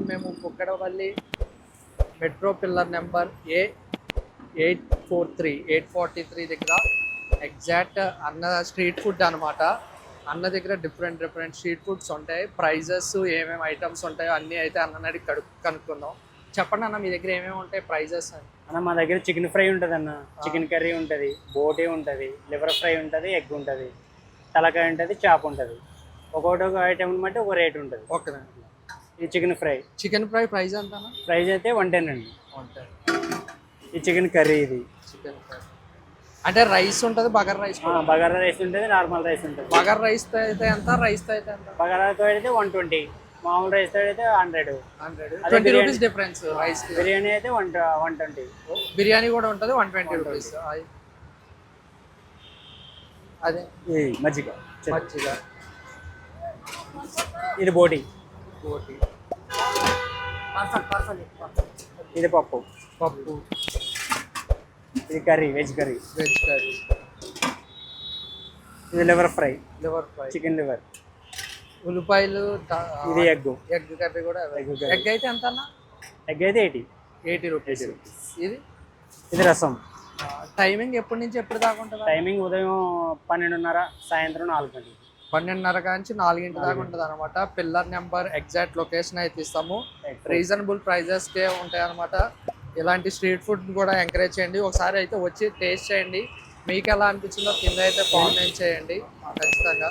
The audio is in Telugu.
మేము Kukkadapalli metro pillar number A843 దగ్గర ఎగ్జాక్ట్ అన్న స్ట్రీట్ ఫుడ్ అనమాట. అన్న దగ్గర డిఫరెంట్ స్ట్రీట్ ఫుడ్స్ ఉంటాయి. ప్రైజెస్ ఏమేమి ఐటమ్స్ ఉంటాయో అన్నీ అయితే అన్న అడిగి కనుక్కుందాం. చెప్పండి అన్న, మీ దగ్గర ఏమేమి ఉంటాయి ప్రైజెస్ అని? అన్న మా దగ్గర చికెన్ ఫ్రై ఉంటుంది అన్న, చికెన్ కర్రీ ఉంటుంది, బోటీ ఉంటుంది, లివర్ ఫ్రై ఉంటుంది, ఎగ్ ఉంటుంది, తలకాయ ఉంటుంది, చాప్ ఉంటుంది. ఒక్కొక్క ఐటమ్ బట్టి ఒక రేట్ ఉంటుంది. ఓకే. ఈ చికెన్ ఫ్రై ప్రైస్ ఎంత అన్న? ప్రైస్ అయితే 110 అండి. 110. ఈ చికెన్ కర్రీ ఇది చికెన్ ఫ్రై అంటే రైస్ ఉంటుంది, బగారా రైస్ బగారా రైస్ ఉంటుంది, నార్మల్ రైస్ ఉంటుంది. బగారా రైస్తో అయితే ఎంత, రైస్తో అయితే ఎంత? బగారాతో అయితే 120, మామూలు రైస్ తో అయితే 100. 20 రూపీస్ డిఫరెన్స్. రైస్ బిర్యానీ అయితే 120. బిర్యానీ కూడా ఉంటుంది 120 రూపీస్. అదే మజ్జిగ. ఇది బోటి. ఇది పప్పు. ఇది కర్రీ, వెజ్ కర్రీ. ఇది లివర్ ఫ్రై, చికెన్ లివర్. ఉల్లిపాయలు. ఇది ఎగ్ కర్రీ కూడా. ఎగ్ అయితే ఎంత అన్న? ఎగ్ అయితే 80 రూపీస్. ఇది రసం. టైమింగ్ ఎప్పటి నుంచి ఎప్పుడు దాకా ఉంటుంది? టైమింగ్ ఉదయం 12:30, సాయంత్రం 4 గంటలు. 12:30 నుంచి 4 దాకా ఉంటుంది అనమాట. పిల్లర్ నెంబర్ ఎగ్జాక్ట్ లొకేషన్ అయితే ఇస్తాము. రీజనబుల్ ప్రైజెస్కే ఉంటాయి అనమాట. ఇలాంటి స్ట్రీట్ ఫుడ్ కూడా ఎంకరేజ్ చేయండి. ఒకసారి అయితే వచ్చి టేస్ట్ చేయండి. మీకు ఎలా అనిపించిందో కింద అయితే కామెంట్ చేయండి ఖచ్చితంగా.